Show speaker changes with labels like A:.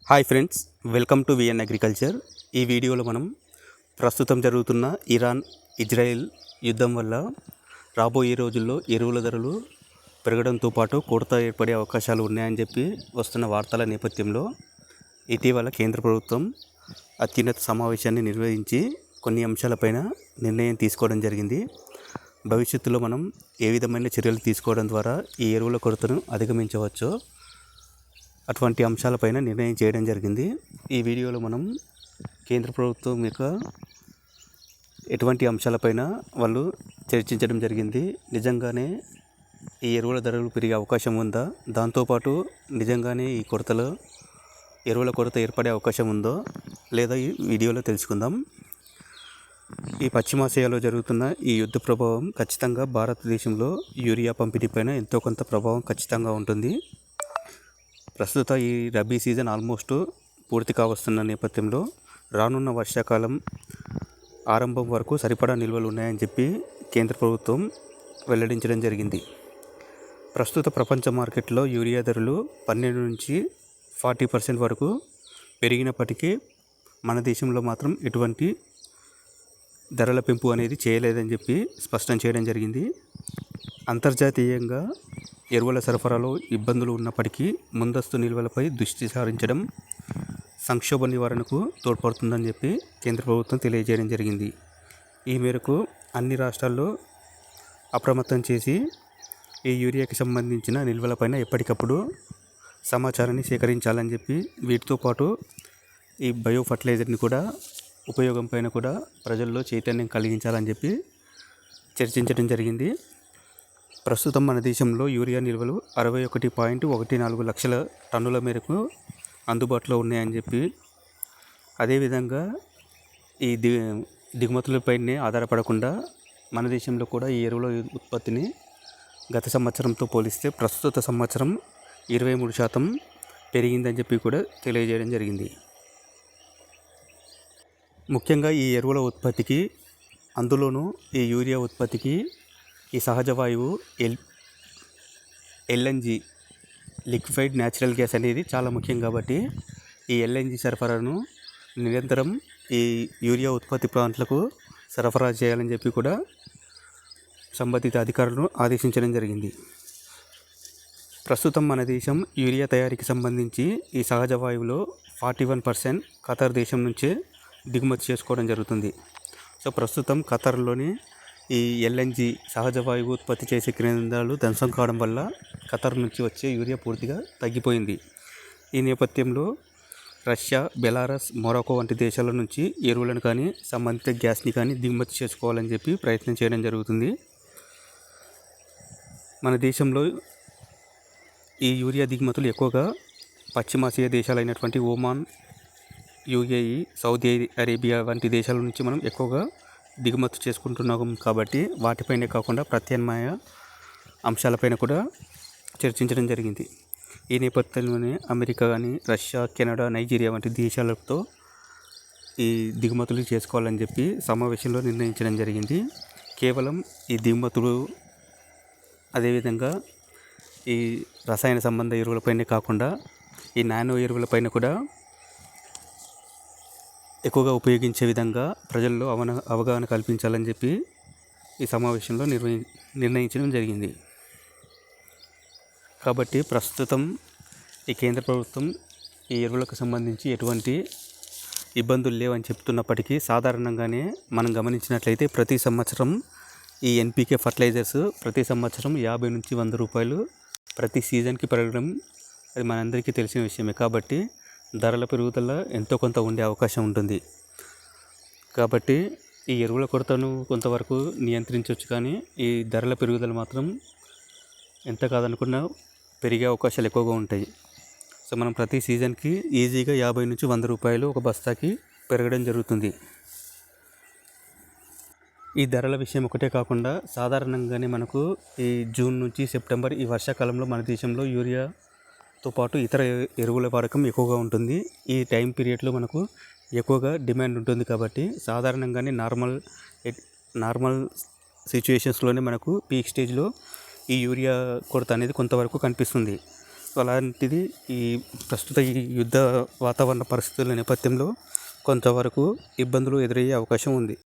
A: Hi friends, welcome to VN agriculture. ఈ వీడియోలో మనం ప్రస్తుతం జరుగుతున్న ఇరాన్ ఇజ్రాయెల్ యుద్ధం వల్ల రాబోయే రోజుల్లో ఎరువుల ధరలు పెరగడంతో పాటు కొరత ఏర్పడే అవకాశాలు ఉన్నాయని చెప్పి వస్తున్న వార్తల నేపథ్యంలో ఇటీవల కేంద్ర ప్రభుత్వం అత్యున్నత సమావేశాన్ని నిర్వహించి కొన్ని అంశాలపైన నిర్ణయం తీసుకోవడం జరిగింది. భవిష్యత్తులో మనం ఏ విధమైన చర్యలు తీసుకోవడం ద్వారా ఈ ఎరువుల కొరతను అధిగమించవచ్చో అటువంటి అంశాలపైన నిర్ణయం చేయడం జరిగింది. ఈ వీడియోలో మనం కేంద్ర ప్రభుత్వం యొక్క ఎటువంటి అంశాలపైన వాళ్ళు చర్చించడం జరిగింది, నిజంగానే ఈ ఎరువుల ధరలు పెరిగే అవకాశం ఉందా, దాంతోపాటు నిజంగానే ఈ ఎరువుల కొరత ఏర్పడే అవకాశం ఉందో లేదా ఈ వీడియోలో తెలుసుకుందాం. ఈ పశ్చిమాసియాలో జరుగుతున్న ఈ యుద్ధ ప్రభావం ఖచ్చితంగా భారతదేశంలో యూరియా పంపిణీపైన ఎంతో కొంత ప్రభావం ఖచ్చితంగా ఉంటుంది. ప్రస్తుత ఈ రబీ సీజన్ ఆల్మోస్ట్ పూర్తి కావస్తున్న నేపథ్యంలో రానున్న వర్షాకాలం ఆరంభం వరకు సరిపడా నిల్వలు ఉన్నాయని చెప్పి కేంద్ర ప్రభుత్వం వెల్లడించడం జరిగింది. ప్రస్తుత ప్రపంచ మార్కెట్లో యూరియా ధరలు 12 నుంచి 40% వరకు పెరిగినప్పటికీ మన దేశంలో మాత్రం ఎటువంటి ధరల పెంపు అనేది చేయలేదని చెప్పి స్పష్టం చేయడం జరిగింది. అంతర్జాతీయంగా ఎరువుల సరఫరాలో ఇబ్బందులు ఉన్నప్పటికీ ముందస్తు నిల్వలపై దృష్టి సారించడం సంక్షోభ నివారణకు తోడ్పడుతుందని చెప్పి కేంద్ర ప్రభుత్వం తెలియజేయడం జరిగింది. ఈ మేరకు అన్ని రాష్ట్రాల్లో అప్రమత్తం చేసి ఈ యూరియాకి సంబంధించిన నిల్వలపైన ఎప్పటికప్పుడు సమాచారాన్ని సేకరించాలని చెప్పి, వీటితో పాటు ఈ బయో ఫర్టిలైజర్ని కూడా ఉపయోగం పైన కూడా ప్రజల్లో చైతన్యం కలిగించాలని చెప్పి చర్చించడం జరిగింది. ప్రస్తుతం మన దేశంలో యూరియా నిల్వలు 61.14 లక్షల టన్నుల మేరకు అందుబాటులో ఉన్నాయని చెప్పి, అదేవిధంగా ఈ దిగుమతులపైనే ఆధారపడకుండా మన దేశంలో కూడా ఈ ఎరువుల ఉత్పత్తిని గత సంవత్సరంతో పోలిస్తే ప్రస్తుత సంవత్సరం 23% పెరిగిందని చెప్పి కూడా తెలియజేయడం జరిగింది. ముఖ్యంగా ఈ ఎరువుల ఉత్పత్తికి, అందులోనూ ఈ యూరియా ఉత్పత్తికి ఈ సహజ వాయువు ఎల్ఎన్జి లిక్విఫైడ్ న్యాచురల్ గ్యాస్ అనేది చాలా ముఖ్యం. కాబట్టి ఈ ఎల్ఎన్జి సరఫరాను నిరంతరం ఈ యూరియా ఉత్పత్తి ప్లాంట్లకు సరఫరా చేయాలని చెప్పి కూడా సంబంధిత అధికారులను ఆదేశించడం జరిగింది. ప్రస్తుతం మన దేశం యూరియా తయారీకి సంబంధించి ఈ సహజ వాయువులో 41% ఖతార్ దేశం నుంచే దిగుమతి చేసుకోవడం జరుగుతుంది. సో ప్రస్తుతం ఖతార్లోని ఈ ఎల్ఎన్జి సహజ వాయువు ఉత్పత్తి చేసే కేంద్రాలు ధ్వంసం కావడం వల్ల ఖతార్ నుంచి వచ్చే యూరియా పూర్తిగా తగ్గిపోయింది. ఈ నేపథ్యంలో రష్యా, బెలారస్, మొరాకో వంటి దేశాల నుంచి ఎరువులను కానీ సంబంధిత గ్యాస్ని కానీ దిగుమతి చేసుకోవాలని చెప్పి ప్రయత్నం చేయడం జరుగుతుంది. మన దేశంలో ఈ యూరియా దిగుమతులు ఎక్కువగా పశ్చిమాసియా దేశాలైనటువంటి ఒమాన్, యుఏఈ, సౌదీ అరేబియా వంటి దేశాల నుంచి మనం ఎక్కువగా దిగుమతి చేసుకుంటున్నాం. కాబట్టి వాటిపైనే కాకుండా ప్రత్యామ్నాయ అంశాలపైన కూడా చర్చించడం జరిగింది. ఈ నేపథ్యంలోనే అమెరికా కానీ, రష్యా, కెనడా, నైజీరియా వంటి దేశాలతో ఈ దిగుమతులు చేసుకోవాలని చెప్పి సమావేశంలో నిర్ణయించడం జరిగింది. కేవలం ఈ దిగుమతులు, అదేవిధంగా ఈ రసాయన సంబంధ ఎరువులపైనే కాకుండా ఈ నానో ఎరువులపైన కూడా ఎక్కువగా ఉపయోగించే విధంగా ప్రజల్లో అవగాహన కల్పించాలని చెప్పి ఈ సమావేశంలో నిర్ణయించడం జరిగింది. కాబట్టి ప్రస్తుతం ఈ కేంద్ర ప్రభుత్వం ఈ ఎరువులకు సంబంధించి ఎటువంటి ఇబ్బందులు లేవని చెప్తున్నప్పటికీ సాధారణంగానే మనం గమనించినట్లయితే ప్రతి సంవత్సరం ఈ ఎన్పికే ఫర్టిలైజర్స్ ప్రతి సంవత్సరం 50 నుంచి 100 రూపాయలు ప్రతి సీజన్కి పెరగడం అది మనందరికీ తెలిసిన విషయమే. కాబట్టి ధరల పెరుగుదల ఎంతో కొంత ఉండే అవకాశం ఉంటుంది. కాబట్టి ఈ ఎరువుల కొరతను కొంతవరకు నియంత్రించవచ్చు, కానీ ఈ ధరల పెరుగుదల మాత్రం ఎంత కాదనుకున్నా పెరిగే అవకాశాలు ఎక్కువగా ఉంటాయి. సో మనం ప్రతి సీజన్కి ఈజీగా 50 నుంచి 100 రూపాయలు ఒక బస్తాకి పెరగడం జరుగుతుంది. ఈ ధరల విషయం ఒకటే కాకుండా సాధారణంగానే మనకు ఈ జూన్ నుంచి సెప్టెంబర్ ఈ వర్షాకాలంలో మన దేశంలో యూరియాతో పాటు ఇతర ఎరువుల వాడకం ఎక్కువగా ఉంటుంది. ఈ టైం పీరియడ్లో మనకు ఎక్కువగా డిమాండ్ ఉంటుంది. కాబట్టి సాధారణంగానే నార్మల్ సిచ్యువేషన్స్లోనే మనకు పీక్ స్టేజ్లో ఈ యూరియా కొరత అనేది కొంతవరకు కనిపిస్తుంది. అలాంటిది ఈ ప్రస్తుత ఈ యుద్ధ వాతావరణ పరిస్థితుల నేపథ్యంలో కొంతవరకు ఇబ్బందులు ఎదురయ్యే అవకాశం ఉంది.